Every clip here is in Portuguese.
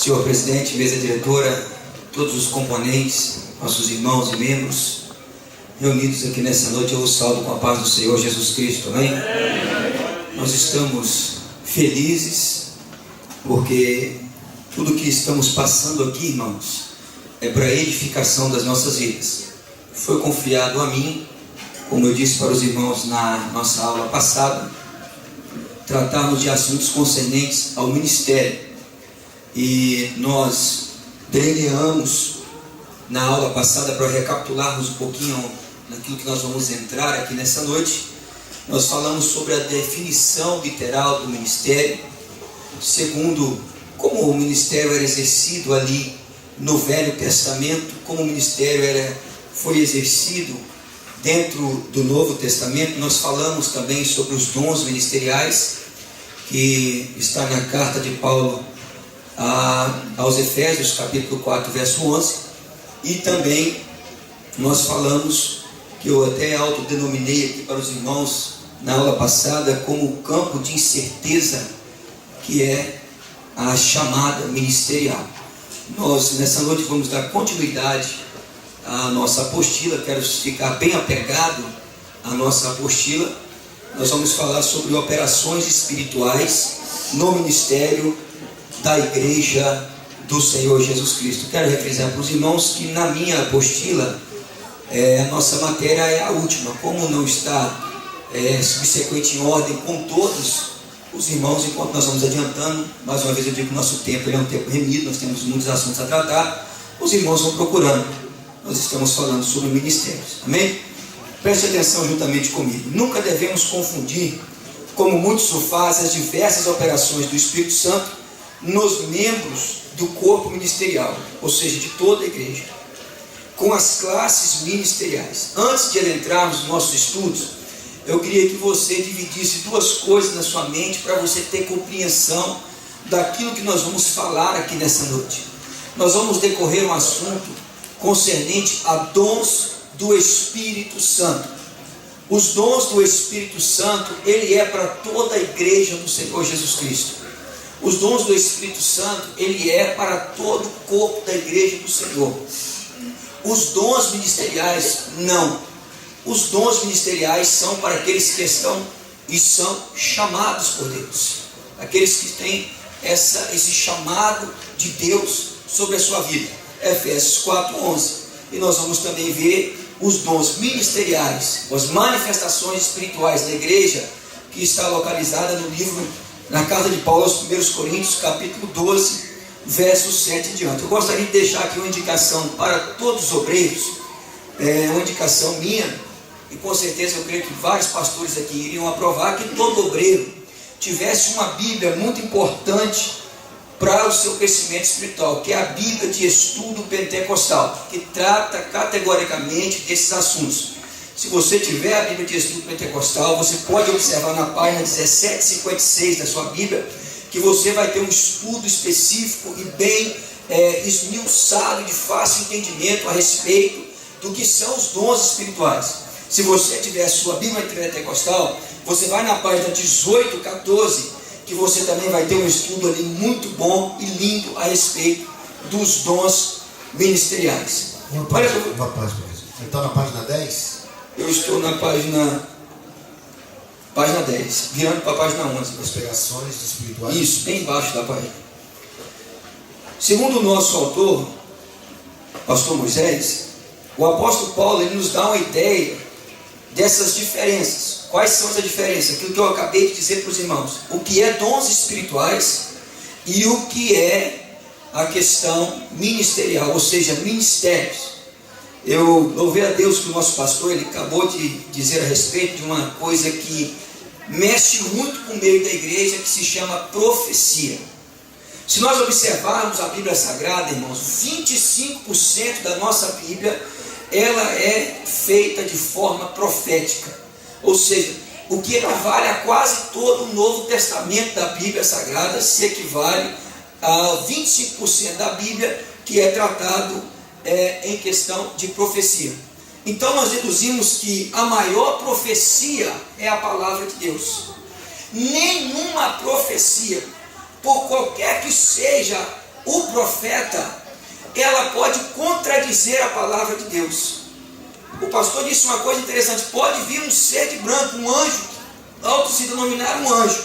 Senhor presidente, mesa diretora, todos os componentes, nossos irmãos e membros reunidos aqui nessa noite, eu os saúdo com a paz do Senhor Jesus Cristo, amém? Nós estamos felizes porque tudo que estamos passando aqui, irmãos, é para a edificação das nossas vidas. Foi confiado a mim, como eu disse para os irmãos na nossa aula passada, tratarmos de assuntos concernentes ao ministério. E nós delineamos na aula passada, para recapitularmos um pouquinho naquilo que nós vamos entrar aqui nessa noite. Nós falamos sobre a definição literal do ministério, segundo como o ministério era exercido ali no Velho Testamento, como o ministério foi exercido dentro do Novo Testamento. Nós falamos também sobre os dons ministeriais, que está na carta de Paulo aos Efésios, capítulo 4, verso 11. E também nós falamos, que eu até autodenominei aqui para os irmãos na aula passada, como o campo de incerteza, que é a chamada ministerial. Nós nessa noite vamos dar continuidade à nossa apostila. Quero ficar bem apegado à nossa apostila. Nós vamos falar sobre operações espirituais no ministério da Igreja do Senhor Jesus Cristo. Quero refrisar para os irmãos que na minha apostila, a nossa matéria é a última. Como não está subsequente em ordem com todos os irmãos, enquanto nós vamos adiantando, mais uma vez eu digo que o nosso tempo é um tempo remido, nós temos muitos assuntos a tratar, os irmãos vão procurando. Nós estamos falando sobre ministérios, amém? Preste atenção juntamente comigo. Nunca devemos confundir, como muitos o fazem, as diversas operações do Espírito Santo nos membros do corpo ministerial, ou seja, de toda a igreja, com as classes ministeriais. Antes de adentrarmos nos nossos estudos, eu queria que você dividisse duas coisas na sua mente, para você ter compreensão daquilo que nós vamos falar aqui nessa noite. Nós vamos decorrer um assunto concernente a dons do Espírito Santo. Os dons do Espírito Santo, ele é para toda a igreja do Senhor Jesus Cristo. Os dons do Espírito Santo, ele é para todo o corpo da igreja do Senhor. Os dons ministeriais, não. Os dons ministeriais são para aqueles que estão e são chamados por Deus. Aqueles que têm esse chamado de Deus sobre a sua vida. Efésios 4:11. E nós vamos também ver os dons ministeriais, as manifestações espirituais da igreja, que está localizada no livro, na carta de Paulo aos 1 Coríntios, capítulo 12, verso 7 em diante. Eu gostaria de deixar aqui uma indicação para todos os obreiros, uma indicação minha, e com certeza eu creio que vários pastores aqui iriam aprovar, que todo obreiro tivesse uma Bíblia muito importante para o seu crescimento espiritual, que é a Bíblia de Estudo Pentecostal, que trata categoricamente desses assuntos. Se você tiver a Bíblia de Estudo Pentecostal, você pode observar na página 1756 da sua Bíblia, que você vai ter um estudo específico e bem esmiuçado, de fácil entendimento a respeito do que são os dons espirituais. Se você tiver a sua Bíblia Pentecostal, você vai na página 1814, que você também vai ter um estudo ali muito bom e lindo a respeito dos dons ministeriais. Uma página. Você está na página 10? Eu estou na página 10, virando para a página 11. As pregações espirituais. Isso, bem embaixo da página. Segundo o nosso autor, pastor Moisés, o apóstolo Paulo, ele nos dá uma ideia dessas diferenças. Quais são essas diferenças? Aquilo que eu acabei de dizer para os irmãos. O que é dons espirituais e o que é a questão ministerial, ou seja, ministérios. Eu louvei a Deus que o nosso pastor, ele acabou de dizer a respeito de uma coisa que mexe muito com o meio da igreja, que se chama profecia. Se nós observarmos a Bíblia Sagrada, irmãos, 25% da nossa Bíblia, ela é feita de forma profética. Ou seja, o que equivale a quase todo o Novo Testamento da Bíblia Sagrada, se equivale a 25% da Bíblia que é tratado em questão de profecia. Então nós deduzimos que a maior profecia é a palavra de Deus. Nenhuma profecia, por qualquer que seja o profeta, ela pode contradizer a palavra de Deus. O pastor disse uma coisa interessante: pode vir um ser de branco, um anjo, auto se denominar um anjo,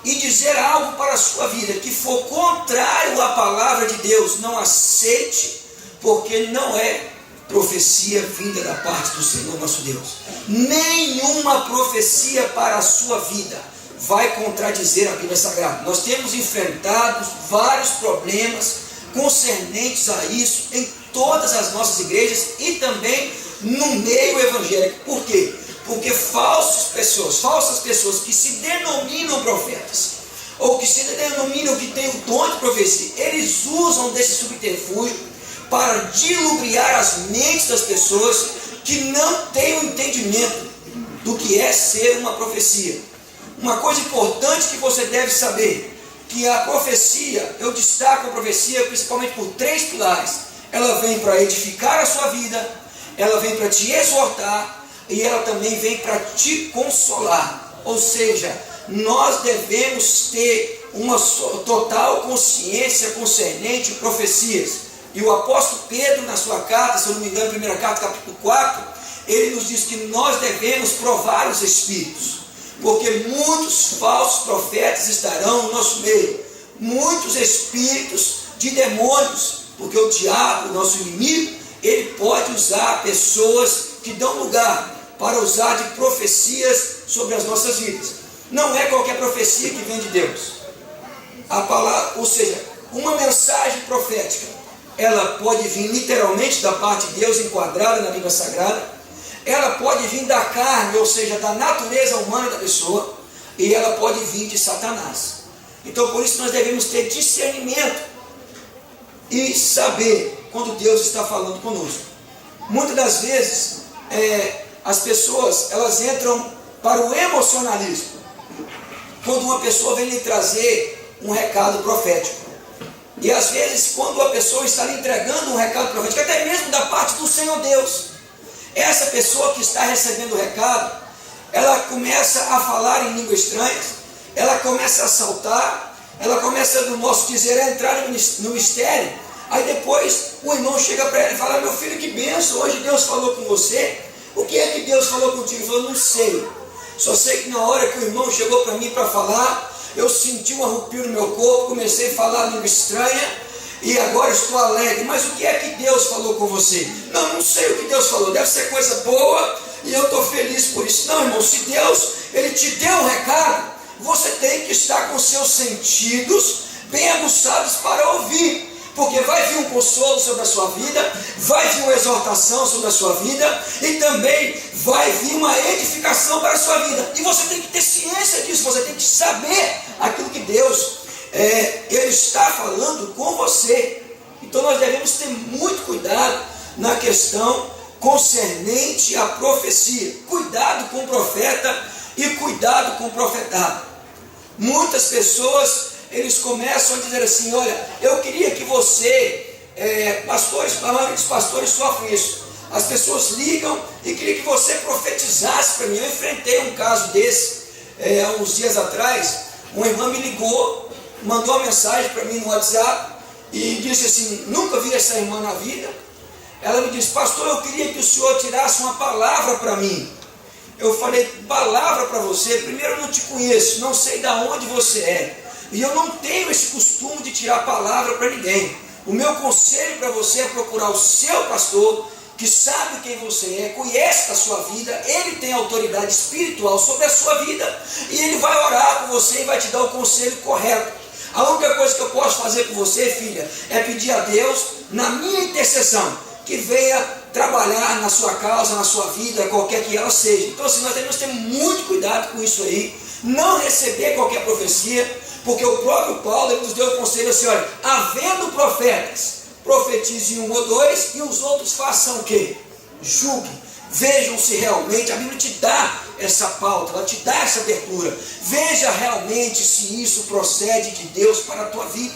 e dizer algo para a sua vida que for contrário à palavra de Deus. Não aceite, porque não é profecia vinda da parte do Senhor nosso Deus. Nenhuma profecia para a sua vida vai contradizer a Bíblia Sagrada. Nós temos enfrentado vários problemas concernentes a isso em todas as nossas igrejas e também no meio evangélico. Por quê? Porque falsas pessoas que se denominam profetas, ou que se denominam que têm o dom de profecia, eles usam desse subterfúgio para dilubriar as mentes das pessoas que não têm o entendimento do que é ser uma profecia. Uma coisa importante que você deve saber, que a profecia, eu destaco a profecia principalmente por 3 pilares. Ela vem para edificar a sua vida, ela vem para te exortar e ela também vem para te consolar. Ou seja, nós devemos ter uma total consciência concernente a profecias. E o apóstolo Pedro, na sua carta, se eu não me engano, primeira carta, capítulo 4, ele nos diz que nós devemos provar os espíritos, porque muitos falsos profetas estarão no nosso meio, muitos espíritos de demônios, porque o diabo, nosso inimigo, ele pode usar pessoas que dão lugar para usar de profecias sobre as nossas vidas. Não é qualquer profecia que vem de Deus. A palavra, ou seja, uma mensagem profética, ela pode vir literalmente da parte de Deus, enquadrada na Bíblia Sagrada. Ela pode vir da carne, ou seja, da natureza humana da pessoa, e ela pode vir de Satanás. Então, por isso nós devemos ter discernimento e saber quando Deus está falando conosco. Muitas das vezes, as pessoas, elas entram para o emocionalismo, quando uma pessoa vem lhe trazer um recado profético. E às vezes, quando a pessoa está lhe entregando um recado profético, até mesmo da parte do Senhor Deus, essa pessoa que está recebendo o recado, ela começa a falar em línguas estranhas, ela começa a saltar, ela começa, no modo dizer, a entrar no mistério. Aí depois o irmão chega para ela e fala: meu filho, que benção, hoje Deus falou com você. O que é que Deus falou contigo? Ele falou: não sei, só sei que na hora que o irmão chegou para mim para falar, eu senti um arrepio no meu corpo, comecei a falar língua estranha, e agora estou alegre. Mas o que é que Deus falou com você? Não sei o que Deus falou, deve ser coisa boa, e eu estou feliz por isso. Não, irmão, se Deus, Ele te deu um recado, você tem que estar com seus sentidos bem aguçados para ouvir, porque vai vir um consolo sobre a sua vida, vai vir uma exortação sobre a sua vida, e também vai vir uma edificação para a sua vida. E você tem que ter ciência disso, você tem que saber aquilo que Deus Ele está falando com você. Então nós devemos ter muito cuidado na questão concernente à profecia. Cuidado com o profeta e cuidado com o profetado. Muitas pessoas, eles começam a dizer assim: olha, eu queria que você, pastores, a maioria dos pastores sofrem isso. As pessoas ligam e queria que você profetizasse para mim. Eu enfrentei um caso desse há uns dias atrás. Uma irmã me ligou, mandou uma mensagem para mim no WhatsApp e disse assim: nunca vi essa irmã na vida. Ela me disse: pastor, eu queria que o senhor tirasse uma palavra para mim. Eu falei: palavra para você? Primeiro, eu não te conheço, não sei de onde você é, e eu não tenho esse costume de tirar palavra para ninguém. O meu conselho para você é procurar o seu pastor, que sabe quem você é, conhece a sua vida, ele tem autoridade espiritual sobre a sua vida, e ele vai orar com você e vai te dar o conselho correto. A única coisa que eu posso fazer por você, filha, é pedir a Deus, na minha intercessão, que venha trabalhar na sua causa, na sua vida, qualquer que ela seja. Então assim, nós devemos ter muito cuidado com isso aí, não receber qualquer profecia, porque o próprio Paulo, ele nos deu o conselho assim: olha, havendo profetas, profetize 1 ou 2, e os outros façam o quê? Julguem, vejam se realmente, a Bíblia te dá essa pauta, ela te dá essa abertura, veja realmente se isso procede de Deus para a tua vida,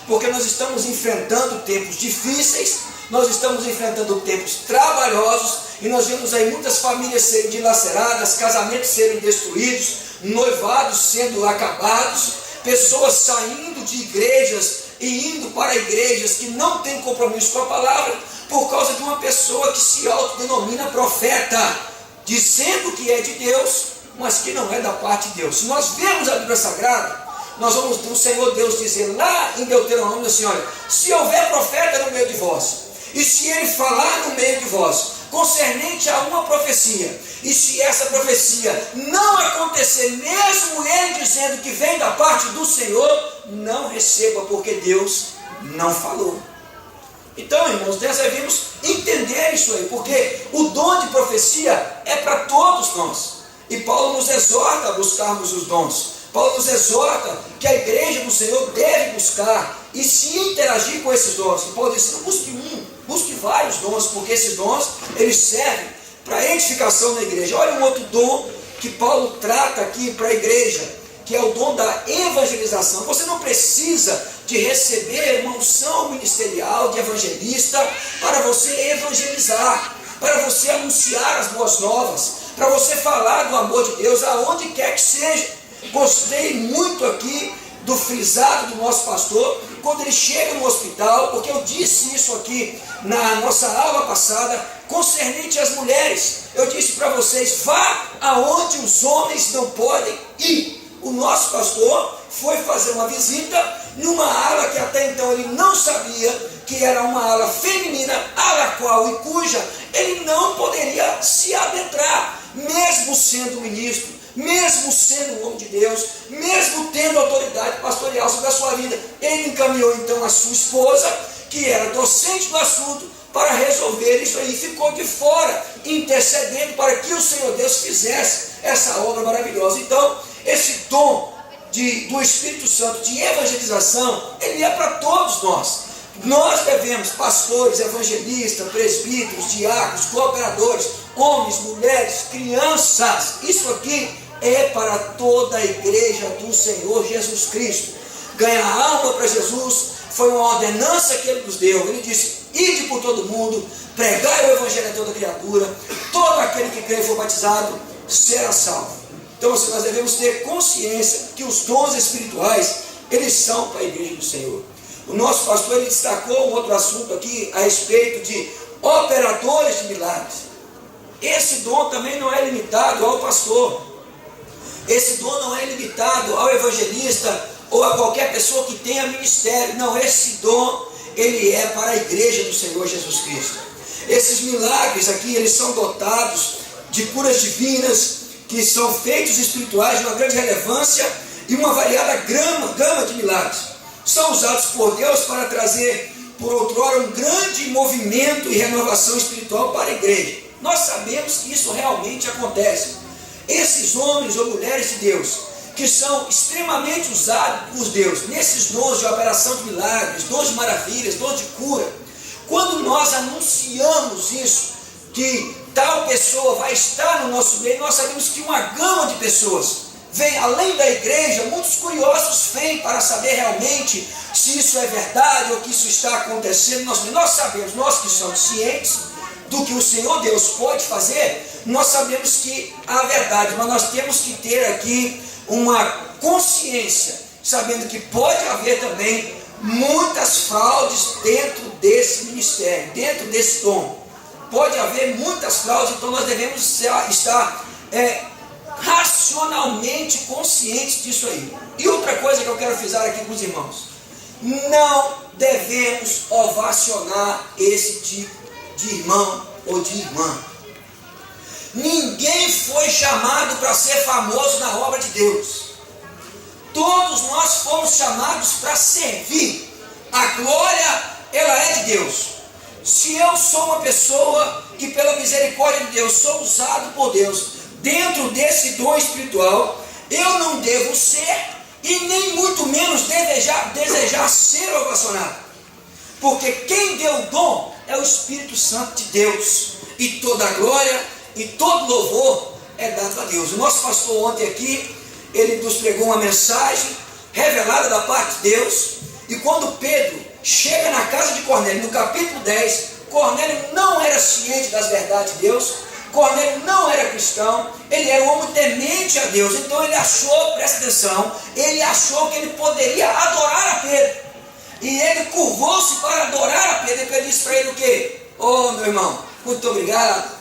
porque nós estamos enfrentando tempos difíceis, nós estamos enfrentando tempos trabalhosos, e nós vemos aí muitas famílias serem dilaceradas, casamentos serem destruídos, noivados sendo acabados, pessoas saindo de igrejas e indo para igrejas que não têm compromisso com a palavra, por causa de uma pessoa que se autodenomina profeta, dizendo que é de Deus, mas que não é da parte de Deus. Se nós vemos a Bíblia Sagrada, nós vamos ver o Senhor Deus dizer lá em Deuteronômio assim: olha, se houver profeta no meio de vós, e se ele falar no meio de vós, concernente a uma profecia, e se essa profecia não acontecer, mesmo ele dizendo que vem da parte do Senhor, não receba, porque Deus não falou. Então, irmãos, nós devemos entender isso aí, porque o dom de profecia é para todos nós, e Paulo nos exorta a buscarmos os dons. Paulo nos exorta que a igreja do Senhor deve buscar e se interagir com esses dons. E Paulo diz: não busque um, busque vários dons, porque esses dons, eles servem para edificação na igreja. Olha um outro dom que Paulo trata aqui para a igreja, que é o dom da evangelização. Você não precisa de receber uma unção ministerial de evangelista para você evangelizar, para você anunciar as boas novas, para você falar do amor de Deus aonde quer que seja. Gostei muito aqui do frisado do nosso pastor, quando ele chega no hospital, porque eu disse isso aqui na nossa aula passada, concernente às mulheres. Eu disse para vocês: vá aonde os homens não podem ir. O nosso pastor foi fazer uma visita numa ala que até então ele não sabia que era uma ala feminina, ala qual e cuja ele não poderia se adentrar, mesmo sendo ministro, mesmo sendo um homem de Deus, mesmo tendo autoridade pastoral sobre a sua vida. Ele encaminhou então a sua esposa, que era docente do assunto, para resolver isso aí. Ficou de fora, intercedendo para que o Senhor Deus fizesse essa obra maravilhosa. Então, esse dom do Espírito Santo de evangelização, ele é para todos nós. Nós devemos, pastores, evangelistas, presbíteros, diáconos, cooperadores, homens, mulheres, crianças, isso aqui é para toda a igreja do Senhor Jesus Cristo. Ganhar alma para Jesus foi uma ordenança que Ele nos deu. Ele disse: ide por todo mundo, pregai o evangelho a toda criatura, todo aquele que crê e for batizado será salvo. Então nós devemos ter consciência que os dons espirituais, eles são para a igreja do Senhor. O nosso pastor, ele destacou um outro assunto aqui a respeito de operadores de milagres. Esse dom também não é limitado ao pastor. Esse dom não é limitado ao evangelista ou a qualquer pessoa que tenha ministério. Não, esse dom, ele é para a igreja do Senhor Jesus Cristo. Esses milagres aqui, eles são dotados de curas divinas, que são feitos espirituais de uma grande relevância e uma variada gama de milagres. São usados por Deus para trazer, por outrora, um grande movimento e renovação espiritual para a igreja. Nós sabemos que isso realmente acontece. Esses homens ou mulheres de Deus, que são extremamente usados por Deus, nesses dons de operação de milagres, dons de maravilhas, dons de cura, quando nós anunciamos isso, que tal pessoa vai estar no nosso meio, nós sabemos que uma gama de pessoas vem além da igreja, muitos curiosos vêm para saber realmente se isso é verdade ou que isso está acontecendo. Nós sabemos, nós que somos cientes do que o Senhor Deus pode fazer, nós sabemos que há verdade, mas nós temos que ter aqui uma consciência, sabendo que pode haver também muitas fraudes dentro desse ministério, dentro desse dom. Pode haver muitas fraudes, então nós devemos estar racionalmente conscientes disso aí. E outra coisa que eu quero frisar aqui com os irmãos: não devemos ovacionar esse tipo de irmão ou de irmã. Ninguém foi chamado para ser famoso na obra de Deus. Todos nós fomos chamados para servir. A glória, ela é de Deus. Se eu sou uma pessoa que pela misericórdia de Deus sou usado por Deus dentro desse dom espiritual, eu não devo ser e nem muito menos desejar ser ovacionado, porque quem deu o dom é o Espírito Santo de Deus, e toda a glória e todo louvor é dado a Deus. O nosso pastor ontem aqui, ele nos pregou uma mensagem revelada da parte de Deus, e quando Pedro chega na casa de Cornélio, no capítulo 10, Cornélio não era ciente das verdades de Deus. Cornélio não era cristão, ele era um homem temente a Deus. Então ele achou, presta atenção, ele achou que ele poderia adorar a Pedro. E ele curvou-se para adorar a Pedro. E Pedro disse para ele o quê? Ô meu irmão, muito obrigado,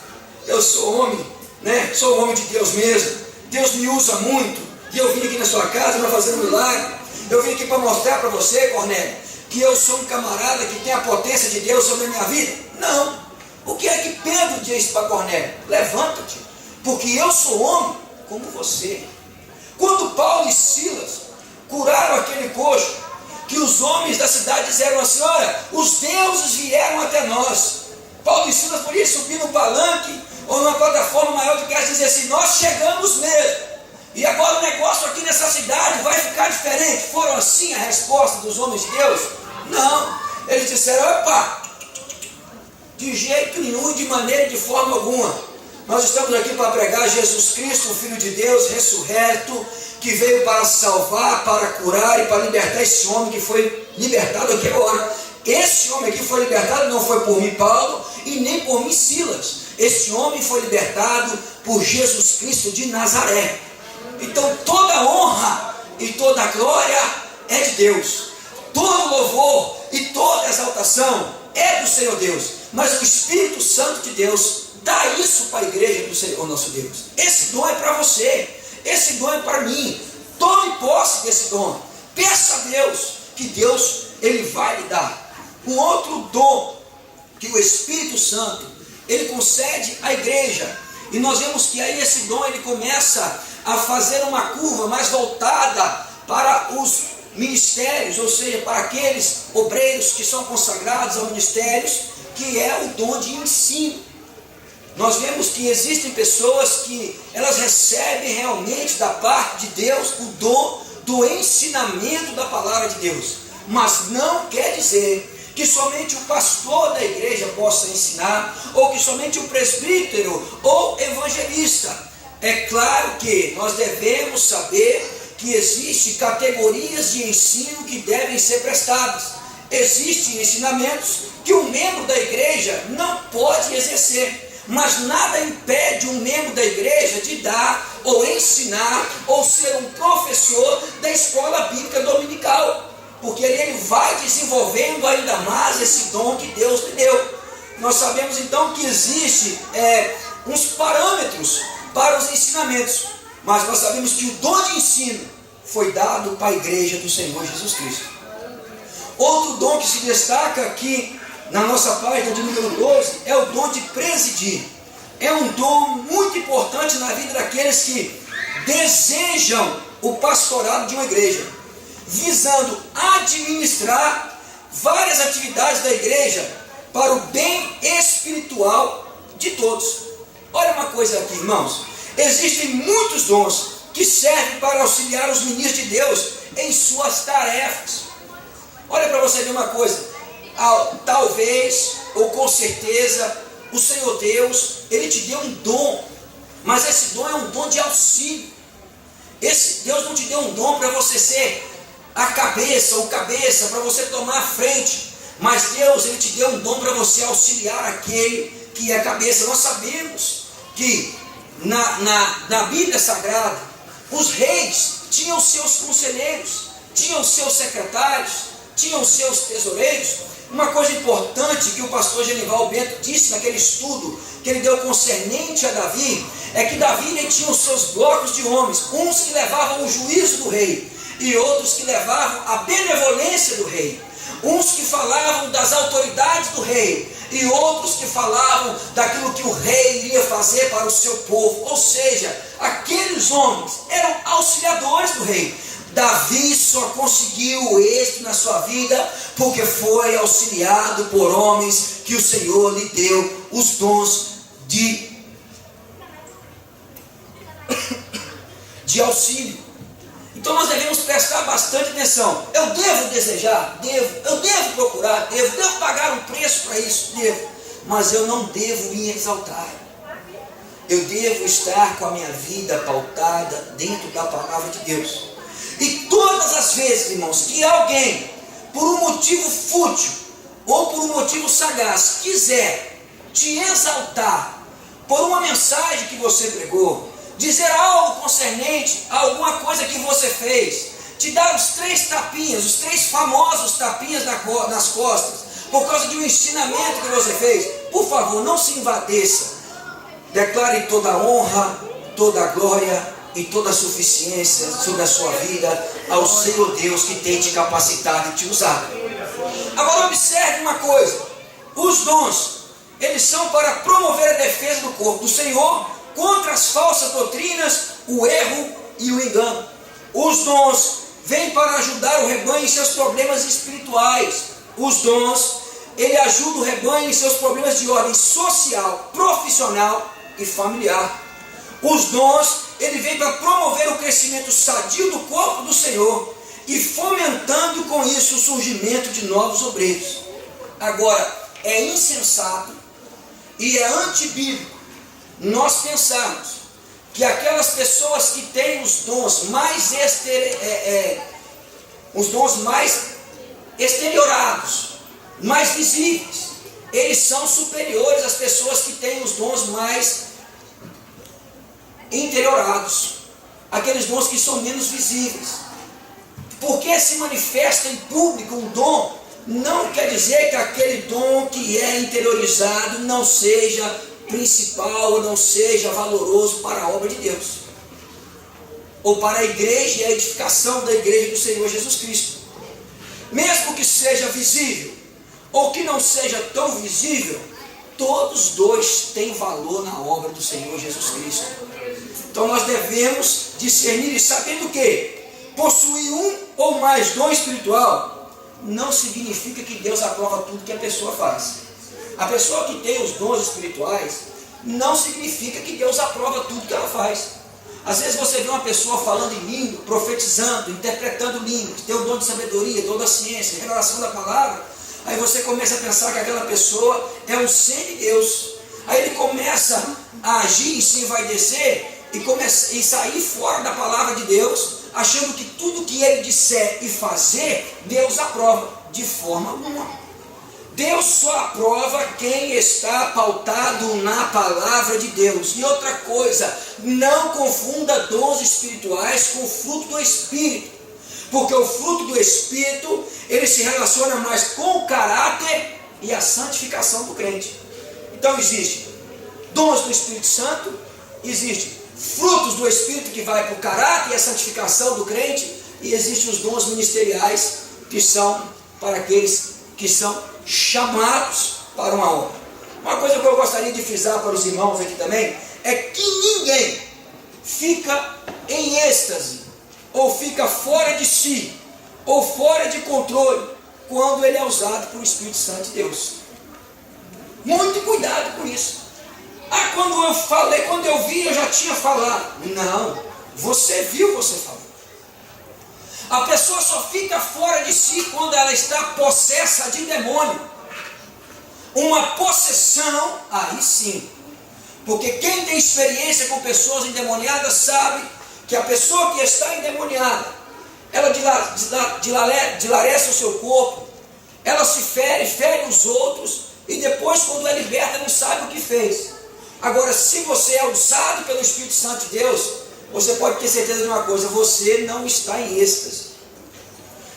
eu sou homem, né? Sou homem de Deus mesmo, Deus me usa muito, e eu vim aqui na sua casa para fazer um milagre. Eu vim aqui para mostrar para você, Cornélio, que eu sou um camarada que tem a potência de Deus sobre a minha vida. Não. O que é que Pedro disse para Cornélio? Levanta-te, porque eu sou homem como você. Quando Paulo e Silas curaram aquele coxo, que os homens da cidade disseram assim: olha, os deuses vieram até nós. Paulo e Silas podiam subir no palanque ou numa plataforma maior do que essa e dizer assim: nós chegamos mesmo. E agora o negócio aqui nessa cidade vai ficar diferente. Foram assim a resposta dos homens de Deus? Não. Eles disseram: opa, de jeito nenhum, de maneira e de forma alguma. Nós estamos aqui para pregar Jesus Cristo, o Filho de Deus, ressurreto, que veio para salvar, para curar e para libertar esse homem que foi libertado aqui agora. Esse homem aqui foi libertado, não foi por mim, Paulo, e nem por mim, Silas. Esse homem foi libertado por Jesus Cristo de Nazaré. Então toda honra e toda glória é de Deus. Todo louvor e toda exaltação é do Senhor Deus. Mas o Espírito Santo de Deus dá isso para a igreja do Senhor nosso Deus. Esse dom é para você. Esse dom é para mim. Tome posse desse dom. Peça a Deus que Deus ele vai lhe dar. Um outro dom que o Espírito Santo ele concede à igreja. E nós vemos que aí esse dom ele começa a fazer uma curva mais voltada para os ministérios, ou seja, para aqueles obreiros que são consagrados a ministérios, que é o dom de ensino. Nós vemos que existem pessoas que elas recebem realmente da parte de Deus o dom do ensinamento da palavra de Deus, mas não quer dizer que somente o pastor da igreja possa ensinar, ou que somente o presbítero ou evangelista. É claro que nós devemos saber que existem categorias de ensino que devem ser prestadas. Existem ensinamentos que um membro da igreja não pode exercer, mas nada impede um membro da igreja de dar, ou ensinar, ou ser um professor da escola bíblica dominical, porque ele vai desenvolvendo ainda mais esse dom que Deus lhe deu. Nós sabemos então que existe uns parâmetros para os ensinamentos, mas nós sabemos que o dom de ensino foi dado para a igreja do Senhor Jesus Cristo. Outro dom que se destaca aqui na nossa página de número 12 é o dom de presidir. É um dom muito importante na vida daqueles que desejam o pastorado de uma igreja, visando administrar várias atividades da igreja para o bem espiritual de todos. Olha uma coisa aqui, irmãos, existem muitos dons que servem para auxiliar os ministros de Deus em suas tarefas. Olha para você ver uma coisa, talvez, ou com certeza, o Senhor Deus, Ele te deu um dom, mas esse dom é um dom de auxílio. Deus não te deu um dom para você ser a cabeça, ou cabeça, para você tomar a frente, mas Deus, Ele te deu um dom para você auxiliar aquele que é a cabeça. Nós sabemos que na Bíblia Sagrada, os reis tinham seus conselheiros, tinham seus secretários, tinham seus tesoureiros. Uma coisa importante que o pastor Genival Bento disse naquele estudo que ele deu concernente a Davi, é que Davi ele tinha os seus blocos de homens, uns que levavam o juízo do rei, e outros que levavam a benevolência do rei, uns que falavam das autoridades do rei, e outros que falavam daquilo que o rei iria fazer para o seu povo. Ou seja, aqueles homens eram auxiliadores do rei. Davi só conseguiu o êxito na sua vida porque foi auxiliado por homens que o Senhor lhe deu os dons de auxílio. Então nós devemos prestar bastante atenção. Eu devo desejar? Devo. Eu devo procurar? Devo. Devo pagar um preço para isso? Devo. Mas eu não devo me exaltar. Eu devo estar com a minha vida pautada dentro da palavra de Deus. E todas as vezes, irmãos, que alguém, por um motivo fútil ou por um motivo sagaz, quiser te exaltar por uma mensagem que você pregou, dizer algo concernente a alguma coisa que você fez, te dar os 3 tapinhas, os 3 famosos tapinhas nas costas, por causa de um ensinamento que você fez, por favor, não se envadeça. Declare toda a honra, toda a glória e toda a suficiência sobre a sua vida ao Senhor Deus que tem te capacitado e te usado. Agora observe uma coisa: os dons, eles são para promover a defesa do corpo do Senhor contra as falsas doutrinas, o erro e o engano. Os dons vêm para ajudar o rebanho em seus problemas espirituais. Os dons, ele ajuda o rebanho em seus problemas de ordem social, profissional e familiar. Os dons, ele vem para promover o crescimento sadio do corpo do Senhor e fomentando com isso o surgimento de novos obreiros. Agora, é insensato e é antibíblico nós pensarmos que aquelas pessoas que têm os dons mais exteriorados, mais visíveis, eles são superiores às pessoas que têm os dons mais interiorados, aqueles dons que são menos visíveis. Porque se manifesta em público um dom, não quer dizer que aquele dom que é interiorizado não seja principal, ou não seja valoroso para a obra de Deus, ou para a igreja e a edificação da igreja do Senhor Jesus Cristo. Mesmo que seja visível, ou que não seja tão visível, todos dois têm valor na obra do Senhor Jesus Cristo. Então nós devemos discernir e sabendo que possuir um ou mais dom espiritual não significa que Deus aprova tudo que a pessoa faz. A pessoa que tem os dons espirituais não significa que Deus aprova tudo que ela faz. Às vezes você vê uma pessoa falando em língua, profetizando, interpretando línguas, tem o dom de sabedoria, dom da ciência, revelação da palavra. Aí você começa a pensar que aquela pessoa é um semideus. Aí ele começa a agir e se envaidecer e sair fora da palavra de Deus, achando que tudo que ele disser e fazer, Deus aprova. De forma alguma. Deus só aprova quem está pautado na palavra de Deus. E outra coisa, não confunda dons espirituais com o fruto do Espírito. Porque o fruto do Espírito, ele se relaciona mais com o caráter e a santificação do crente. Então existe dons do Espírito Santo, existe frutos do Espírito que vai para o caráter e a santificação do crente, e existem os dons ministeriais que são para aqueles que são chamados para uma obra. Uma coisa que eu gostaria de frisar para os irmãos aqui também é que ninguém fica em êxtase ou fica fora de si ou fora de controle quando ele é usado pelo Espírito Santo de Deus. Muito cuidado com isso. Quando eu falei, quando eu vi, eu já tinha falado. Não, você viu, você falou. A pessoa só fica fora de si quando ela está possessa de demônio. Uma possessão, aí sim. Porque quem tem experiência com pessoas endemoniadas sabe que a pessoa que está endemoniada, ela dilarece o seu corpo, ela se fere os outros, e depois, quando é liberta, não sabe o que fez. Agora, se você é usado pelo Espírito Santo de Deus, você pode ter certeza de uma coisa: você não está em êxtase.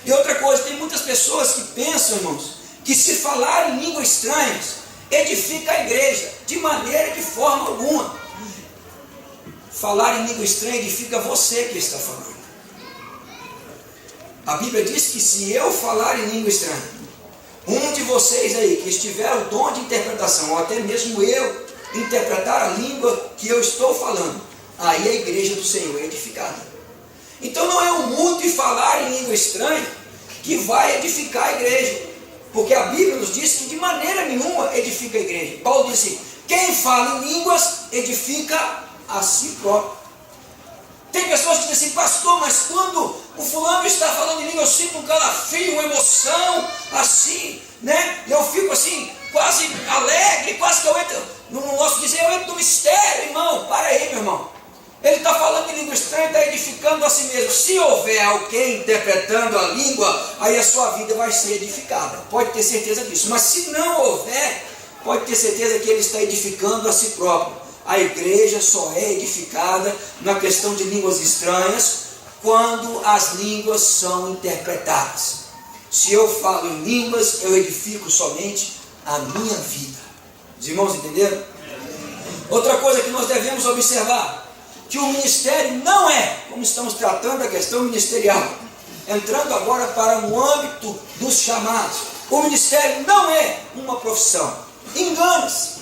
E outra coisa, tem muitas pessoas que pensam, irmãos, que se falar em línguas estranhas, edifica a igreja. De maneira, de forma alguma. Falar em língua estranha edifica você que está falando. A Bíblia diz que se eu falar em língua estranha, um de vocês aí que estiver o dom de interpretação, ou até mesmo eu, interpretar a língua que eu estou falando, aí a igreja do Senhor é edificada. Então não é o muito e falar em língua estranha que vai edificar a igreja, porque a Bíblia nos diz que de maneira nenhuma edifica a igreja. Paulo disse: quem fala em línguas edifica a si próprio. Tem pessoas que dizem assim: pastor, mas quando o fulano está falando em língua, eu sinto um calafrio, uma emoção, assim, né? E eu fico assim, quase alegre, quase que eu entro, no nosso dizer, eu entro no mistério, irmão. Para aí, meu irmão. Ele está falando em língua estranha, está edificando a si mesmo. Se houver alguém interpretando a língua, aí a sua vida vai ser edificada. Pode ter certeza disso. Mas se não houver, pode ter certeza que ele está edificando a si próprio. A igreja só é edificada na questão de línguas estranhas quando as línguas são interpretadas. Se eu falo em línguas, eu edifico somente a minha vida. Os irmãos entenderam? Outra coisa que nós devemos observar, que o ministério não é, como estamos tratando a questão ministerial, entrando agora para um âmbito dos chamados, o ministério não é uma profissão. Engana-se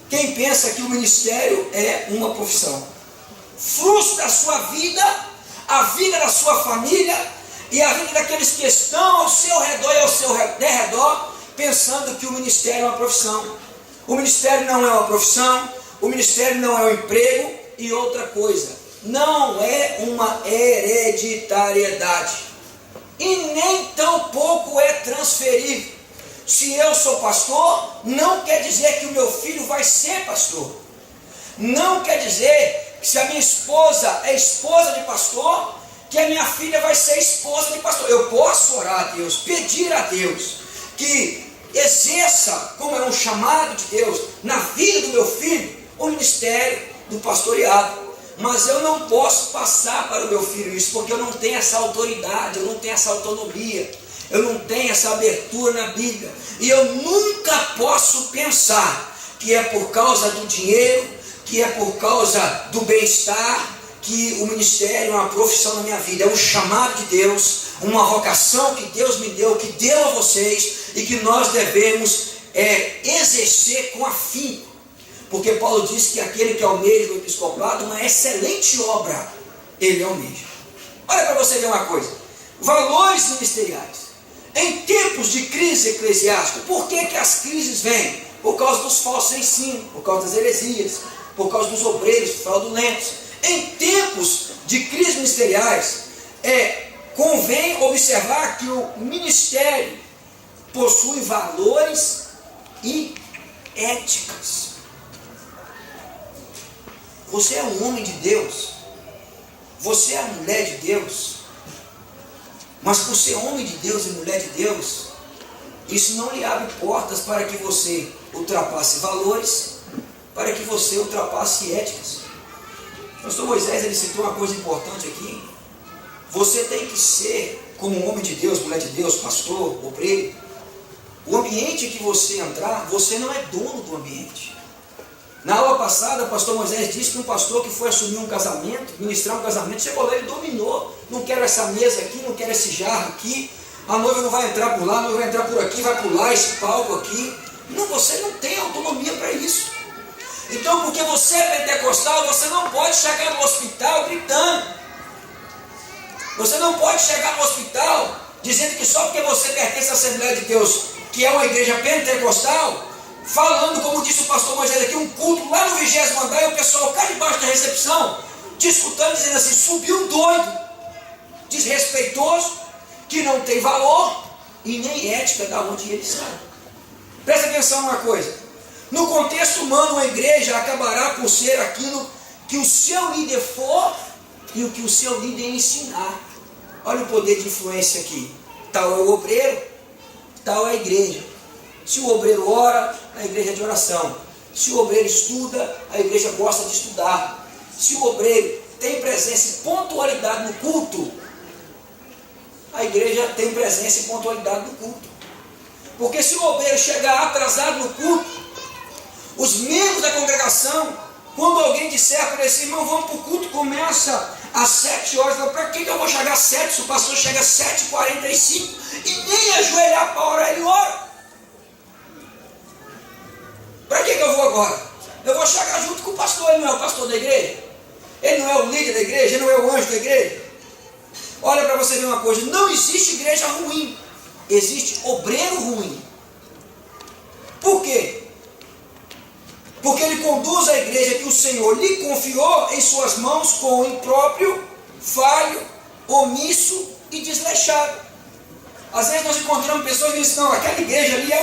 quem pensa que o ministério é uma profissão. Frustra a sua vida, a vida da sua família e a vida daqueles que estão ao seu redor e ao seu derredor, pensando que o ministério é uma profissão. O ministério não é uma profissão, o ministério não é um emprego. E outra coisa, não é uma hereditariedade e nem tampouco é transferível. Se eu sou pastor, não quer dizer que o meu filho vai ser pastor. Não quer dizer que se a minha esposa é esposa de pastor, que a minha filha vai ser esposa de pastor. Eu posso orar a Deus, pedir a Deus que exerça, como é um chamado de Deus, na vida do meu filho, o ministério do pastoreado. Mas eu não posso passar para o meu filho isso, porque eu não tenho essa autoridade, eu não tenho essa autonomia, eu não tenho essa abertura na Bíblia. E eu nunca posso pensar que é por causa do dinheiro, que é por causa do bem-estar, que o ministério é uma profissão na minha vida. É um chamado de Deus, uma vocação que Deus me deu, que deu a vocês, e que nós devemos exercer com afinco. Porque Paulo disse que aquele que almeja o episcopado, uma excelente obra ele almeja. Olha para você ver uma coisa, valores ministeriais. Em tempos de crise eclesiástica, por que as crises vêm? Por causa dos falsos ensinos, por causa das heresias, por causa dos obreiros fraudulentos. Em tempos de crises ministeriais, convém observar que o ministério possui valores e éticas. Você é um homem de Deus, você é a mulher de Deus, mas por ser homem de Deus e mulher de Deus, isso não lhe abre portas para que você ultrapasse valores, para que você ultrapasse éticas. O pastor Moisés, ele citou uma coisa importante aqui. Você tem que ser, como homem de Deus, mulher de Deus, pastor, obreiro, o ambiente que você entrar, você não é dono do ambiente. Na aula passada, o pastor Moisés disse que um pastor que foi assumir um casamento, ministrar um casamento, chegou lá e dominou. Não quero essa mesa aqui, não quero esse jarro aqui, a noiva não vai entrar por lá, a noiva vai entrar por aqui, vai pular esse palco aqui. Não, você não tem autonomia para isso. Então, porque você é pentecostal, você não pode chegar no hospital gritando. Você não pode chegar no hospital dizendo que só porque você pertence à Assembleia de Deus, que é uma igreja pentecostal, falando, como disse o pastor Moisés aqui, um culto lá no 20º andar, e o pessoal cá debaixo da recepção, te escutando, dizendo assim, subiu um doido, desrespeitoso, que não tem valor e nem ética da onde ele sai. Presta atenção numa coisa, no contexto humano, a igreja acabará por ser aquilo que o seu líder for e o que o seu líder ensinar. Olha o poder de influência aqui. Tal é o obreiro, tal é a igreja. Se o obreiro ora, a igreja é de oração. Se o obreiro estuda, a igreja gosta de estudar. Se o obreiro tem presença e pontualidade no culto, a igreja tem presença e pontualidade no culto. Porque se o obreiro chegar atrasado no culto, os membros da congregação, quando alguém disser para esse irmão, vamos para o culto, começa às 7 horas, para que eu vou chegar às 7 se o pastor chega às 7h45 e nem ajoelhar para orar, ele ora? Para que eu vou agora? Eu vou chegar junto com o pastor, ele não é o pastor da igreja? Ele não é o líder da igreja? Ele não é o anjo da igreja? Olha para você ver uma coisa, não existe igreja ruim, existe obreiro ruim. Por quê? Porque ele conduz a igreja que o Senhor lhe confiou em suas mãos com o impróprio, falho, omisso e desleixado. Às vezes nós encontramos pessoas que dizem, não, aquela igreja ali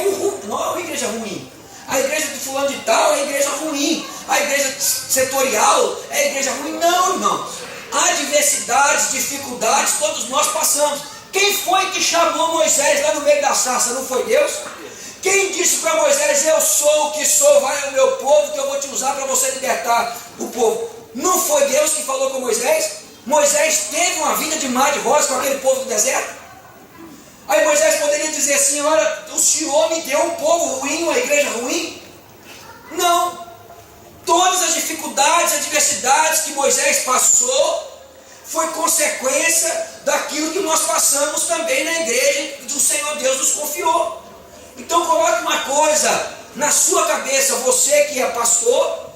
não é uma igreja ruim. A igreja de fulano de tal é a igreja ruim. A igreja setorial é a igreja ruim. Não, irmãos. Adversidades, dificuldades, todos nós passamos. Quem foi que chamou Moisés lá no meio da sarça? Não foi Deus? Quem disse para Moisés: eu sou o que sou, vai ao meu povo que eu vou te usar para você libertar o povo? Não foi Deus que falou com Moisés? Moisés teve uma vida de mar de rosas com aquele povo do deserto. Aí Moisés poderia dizer assim: olha, o Senhor me deu um povo ruim, uma igreja ruim? Não. Todas as dificuldades, adversidades que Moisés passou foi consequência daquilo que nós passamos também na igreja que o Senhor Deus nos confiou. Então coloque uma coisa na sua cabeça, você que é pastor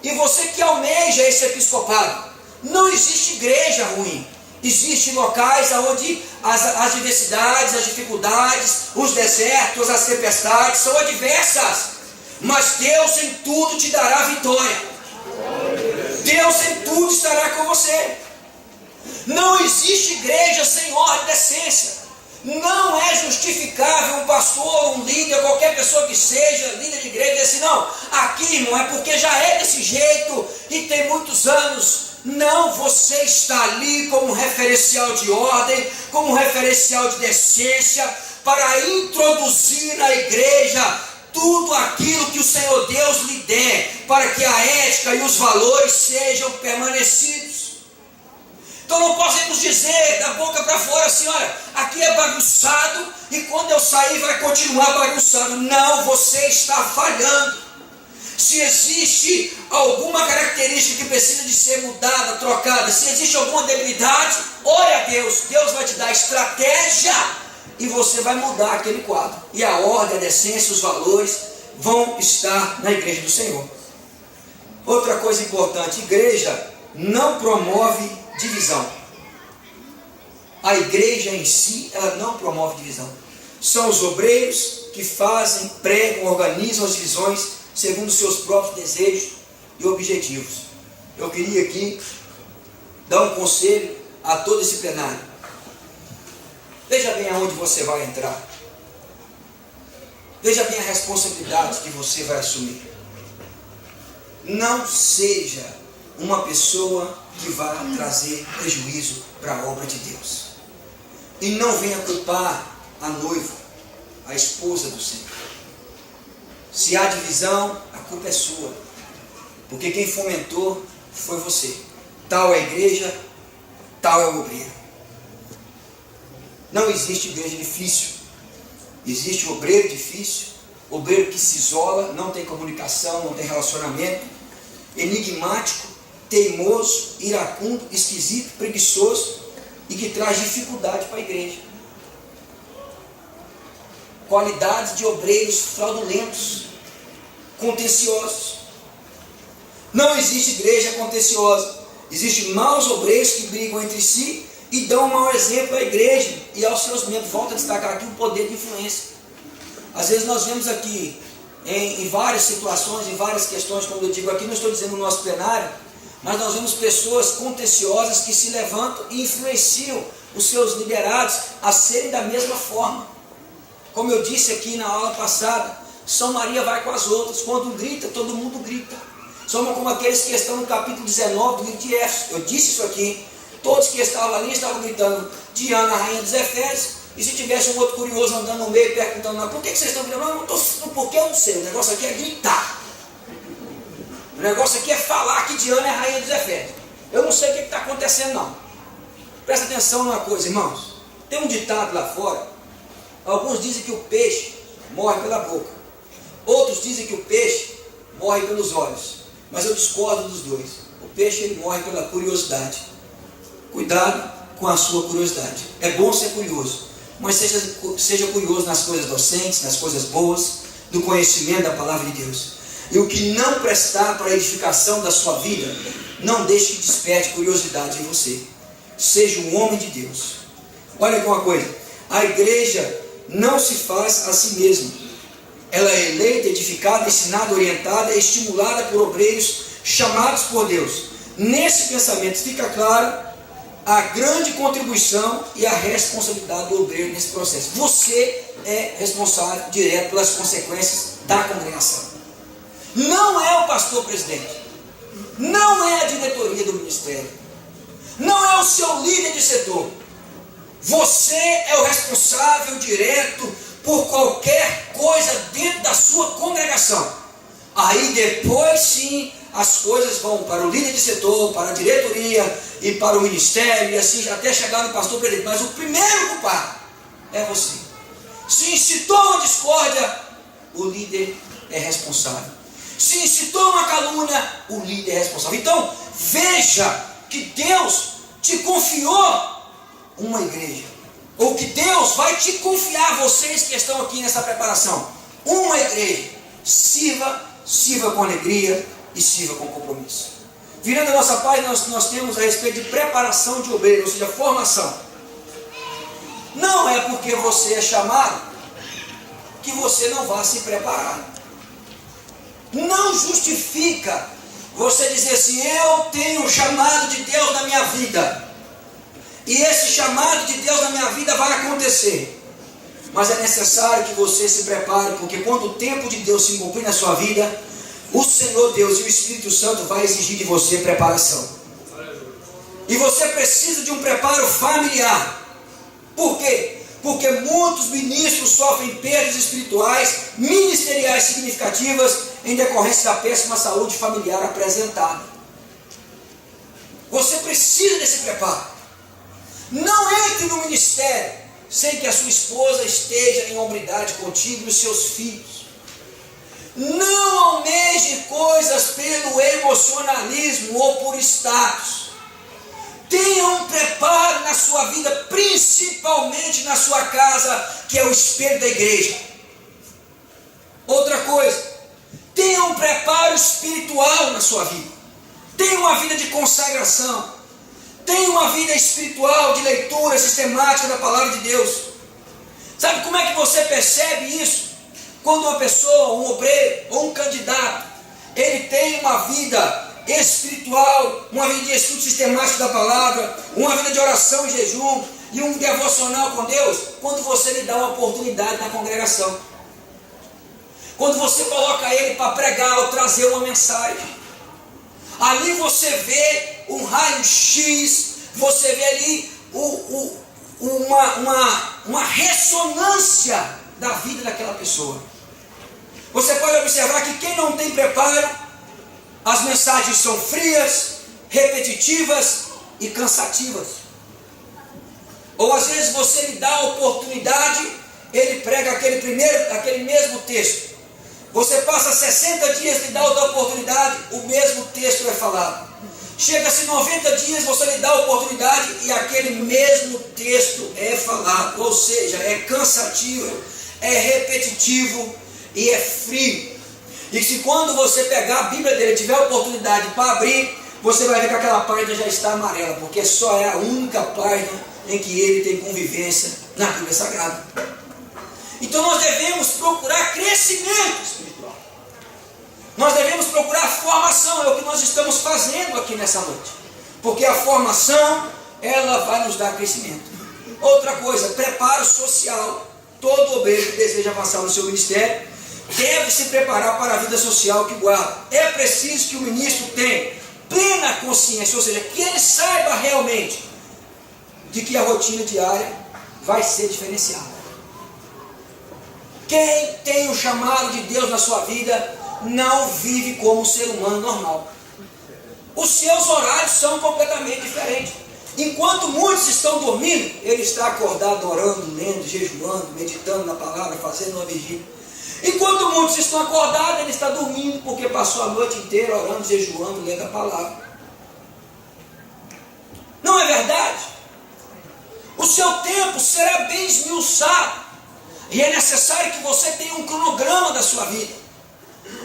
e você que almeja esse episcopado: não existe igreja ruim. Existem locais onde as adversidades, as dificuldades, os desertos, as tempestades são adversas, mas Deus em tudo te dará vitória. Deus em tudo estará com você. Não existe igreja sem ordem e decência. Não é justificável um pastor, um líder, qualquer pessoa que seja líder de igreja dizer assim: não, aqui, irmão, é porque já é desse jeito e tem muitos anos. Não, você está ali como referencial de ordem, como referencial de decência, para introduzir na igreja tudo aquilo que o Senhor Deus lhe der, para que a ética e os valores sejam permanecidos. Então não podemos dizer da boca para fora assim: olha, aqui é bagunçado e quando eu sair vai continuar bagunçado. Não, você está falhando. Se existe alguma característica que precisa de ser mudada, trocada, se existe alguma debilidade, ore a Deus. Deus vai te dar estratégia e você vai mudar aquele quadro. E a ordem, a decência, os valores vão estar na igreja do Senhor. Outra coisa importante: igreja não promove divisão. A igreja em si, ela não promove divisão. São os obreiros que fazem, pregam, organizam as divisões segundo os seus próprios desejos e objetivos. Eu queria aqui dar um conselho a todo esse plenário. Veja bem aonde você vai entrar. Veja bem a responsabilidade que você vai assumir. Não seja uma pessoa que vai trazer prejuízo para a obra de Deus. E não venha culpar a noiva, a esposa do Senhor. Se há divisão, a culpa é sua, porque quem fomentou foi você. Tal é a igreja, tal é o obreiro. Não existe igreja difícil. Existe obreiro difícil, obreiro que se isola, não tem comunicação, não tem relacionamento, enigmático, teimoso, iracundo, esquisito, preguiçoso e que traz dificuldade para a igreja. Qualidades de obreiros fraudulentos, contenciosos. Não existe igreja contenciosa. Existem maus obreiros que brigam entre si e dão um mau exemplo à igreja e aos seus membros. Volto a destacar aqui o poder de influência. Às vezes nós vemos aqui em várias situações, em várias questões, como eu digo aqui, não estou dizendo no nosso plenário, mas nós vemos pessoas contenciosas que se levantam e influenciam os seus liderados a serem da mesma forma. Como eu disse aqui na aula passada, São Maria vai com as outras. Quando grita, todo mundo grita. Somos como aqueles que estão no capítulo 19 do livro de Éfeso. Eu disse isso aqui. Todos que estavam ali estavam gritando Diana, a rainha dos Efésios. E se tivesse um outro curioso andando no meio, perguntando: por que vocês estão gritando? Não estou, porque eu não sei. O negócio aqui é gritar. O negócio aqui é falar que Diana é a rainha dos Efésios. Eu não sei o que está acontecendo, não. Presta atenção numa coisa, irmãos. Tem um ditado lá fora. Alguns dizem que o peixe morre pela boca. Outros dizem que o peixe morre pelos olhos. Mas eu discordo dos dois. O peixe ele morre pela curiosidade. Cuidado com a sua curiosidade. É bom ser curioso, mas seja curioso nas coisas docentes, nas coisas boas, do conhecimento da palavra de Deus. E o que não prestar para a edificação da sua vida, não deixe que desperte curiosidade em você. Seja um homem de Deus. Olha aqui uma coisa: a igreja não se faz a si mesma. Ela é eleita, edificada, ensinada, orientada, estimulada por obreiros chamados por Deus. Nesse pensamento fica claro a grande contribuição e a responsabilidade do obreiro nesse processo. Você é responsável direto pelas consequências da congregação. Não é o pastor presidente, não é a diretoria do ministério, não é o seu líder de setor. Você é o responsável direto por qualquer coisa depois sim as coisas vão para o líder de setor, para a diretoria e para o ministério, e assim até chegar no pastor presidente. Mas o primeiro culpado é você. Se incitou uma discórdia, o líder é responsável. Se incitou uma calúnia, o líder é responsável. Então, veja que Deus te confiou uma igreja, ou que Deus vai te confiar, vocês que estão aqui nessa preparação, uma igreja. Sirva com alegria e sirva com compromisso. Virando a nossa página, nós temos a respeito de preparação de obreiro, ou seja, formação. Não é porque você é chamado que você não vai se preparar. Não justifica você dizer assim: eu tenho o chamado de Deus na minha vida, e esse chamado de Deus na minha vida vai acontecer. Mas é necessário que você se prepare, porque quando o tempo de Deus se cumprir na sua vida, o Senhor Deus e o Espírito Santo vai exigir de você preparação. E você precisa de um preparo familiar. Por quê? Porque muitos ministros sofrem perdas espirituais, ministeriais significativas, em decorrência da péssima saúde familiar apresentada. Você precisa desse preparo. Não entre no ministério sem que a sua esposa esteja em hombridade contigo e os seus filhos. Não almeje coisas pelo emocionalismo ou por status. Tenha um preparo na sua vida, principalmente na sua casa, que é o espelho da igreja. Outra coisa, tenha um preparo espiritual na sua vida. Tenha uma vida de consagração. Tenha uma vida espiritual de leitura sistemática da palavra de Deus. Sabe como é que você percebe isso? Quando uma pessoa, um obreiro ou um candidato, ele tem uma vida espiritual, uma vida de estudo sistemático da palavra, uma vida de oração e jejum e um devocional com Deus, quando você lhe dá uma oportunidade na congregação. Quando você coloca ele para pregar ou trazer uma mensagem. Ali você vê um raio-x, você vê ali uma ressonância da vida daquela pessoa. Você pode observar que quem não tem preparo, as mensagens são frias, repetitivas e cansativas. Ou às vezes você lhe dá a oportunidade, ele prega aquele mesmo texto. Você passa 60 dias, lhe dá outra oportunidade, o mesmo texto é falado. Chega-se 90 dias, você lhe dá a oportunidade e aquele mesmo texto é falado. Ou seja, é cansativo, é repetitivo e é frio. E se quando você pegar a Bíblia dele, tiver a oportunidade para abrir, você vai ver que aquela página já está amarela, porque só é a única página em que ele tem convivência na Bíblia Sagrada. Então nós devemos procurar crescimento espiritual. Nós devemos procurar formação, é o que nós estamos fazendo aqui nessa noite. Porque a formação, ela vai nos dar crescimento. Outra coisa, preparo social. Todo obreiro que deseja avançar no seu ministério deve se preparar para a vida social que guarda. É preciso que o ministro tenha plena consciência, ou seja, que ele saiba realmente de que a rotina diária vai ser diferenciada. Quem tem o chamado de Deus na sua vida não vive como um ser humano normal. Os seus horários são completamente diferentes. Enquanto muitos estão dormindo, ele está acordado, orando, lendo, jejuando, meditando na palavra, fazendo uma vigília. Enquanto muitos estão acordados, ele está dormindo porque passou a noite inteira orando, jejuando, lendo a palavra. Não é verdade? O seu tempo será bem esmiuçado. E é necessário que você tenha um cronograma da sua vida.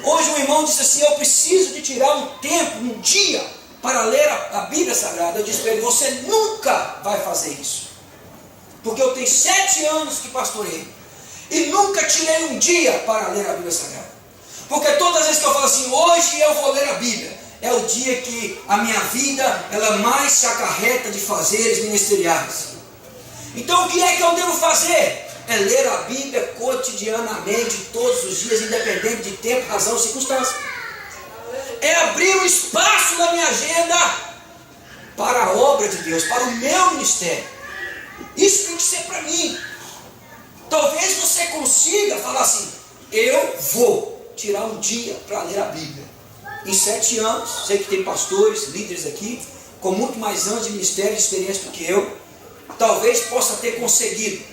Hoje um irmão disse assim: eu preciso de tirar um tempo, um dia, para ler a Bíblia Sagrada. Eu disse para ele: você nunca vai fazer isso. Porque eu tenho 7 anos que pastorei e nunca tirei um dia para ler a Bíblia Sagrada. Porque todas as vezes que eu falo assim, hoje eu vou ler a Bíblia, é o dia que a minha vida ela mais se acarreta de fazeres ministeriais. Então o que é que eu devo fazer? É ler a Bíblia cotidianamente, todos os dias, independente de tempo, razão, circunstância. É abrir um espaço na minha agenda para a obra de Deus, para o meu ministério. Isso tem que ser para mim. Talvez você consiga falar assim: eu vou tirar um dia para ler a Bíblia. Em 7 anos, sei que tem pastores, líderes aqui, com muito mais anos de ministério e experiência do que eu, talvez possa ter conseguido,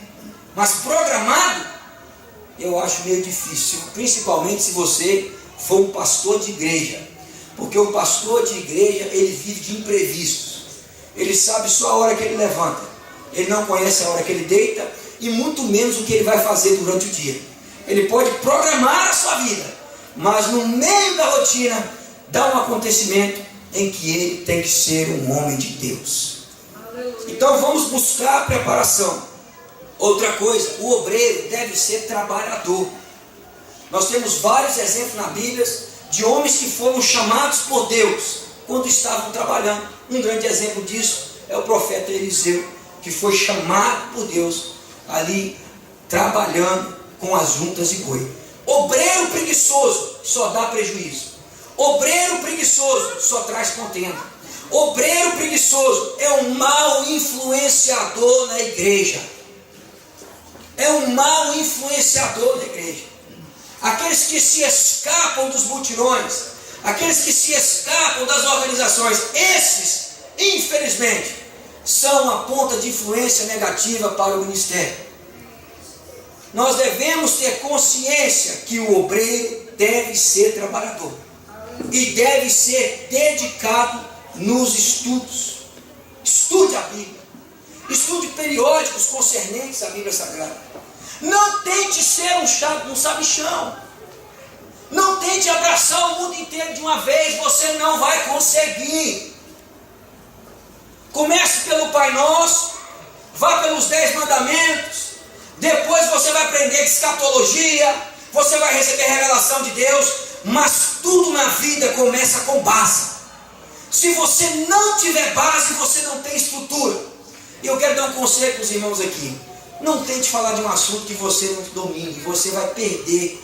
mas programado, eu acho meio difícil, principalmente se você for um pastor de igreja, porque o pastor de igreja, ele vive de imprevistos, ele sabe só a hora que ele levanta, ele não conhece a hora que ele deita, e muito menos o que ele vai fazer durante o dia. Ele pode programar a sua vida, mas no meio da rotina, dá um acontecimento em que ele tem que ser um homem de Deus. Então vamos buscar a preparação. Outra coisa, o obreiro deve ser trabalhador. Nós temos vários exemplos na Bíblia de homens que foram chamados por Deus quando estavam trabalhando. Um grande exemplo disso é o profeta Eliseu, que foi chamado por Deus ali trabalhando com as juntas de boi. Obreiro preguiçoso só dá prejuízo. Obreiro preguiçoso só traz contenda. Obreiro preguiçoso é um mau influenciador na igreja. É um mau influenciador da igreja. Aqueles que se escapam dos mutirões, aqueles que se escapam das organizações, esses, infelizmente, são a ponta de influência negativa para o ministério. Nós devemos ter consciência que o obreiro deve ser trabalhador e deve ser dedicado nos estudos. Estude a Bíblia, estude periódicos concernentes à Bíblia Sagrada. Não tente ser um sabichão. Não tente abraçar o mundo inteiro de uma vez, você não vai conseguir. Comece pelo Pai Nosso, vá pelos 10 mandamentos, depois você vai aprender escatologia, você vai receber revelação de Deus, mas tudo na vida começa com base. Se você não tiver base, você não tem estrutura. E eu quero dar um conselho para os irmãos aqui. Não tente falar de um assunto que você não domine, você vai perder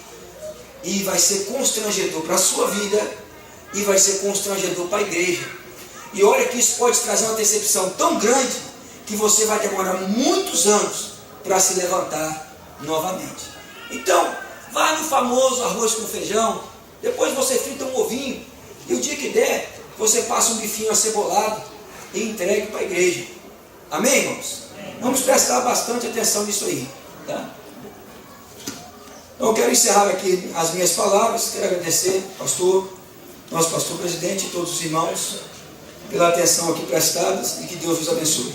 e vai ser constrangedor para a sua vida e vai ser constrangedor para a igreja. E olha que isso pode trazer uma decepção tão grande que você vai demorar muitos anos para se levantar novamente. Então, vai no famoso arroz com feijão, depois você frita um ovinho e o dia que der, você passa um bifinho acebolado e entregue para a igreja. Amém, irmãos? Vamos prestar bastante atenção nisso aí, tá? Então eu quero encerrar aqui as minhas palavras. Quero agradecer, pastor, nosso pastor presidente e todos os irmãos pela atenção aqui prestada e que Deus os abençoe.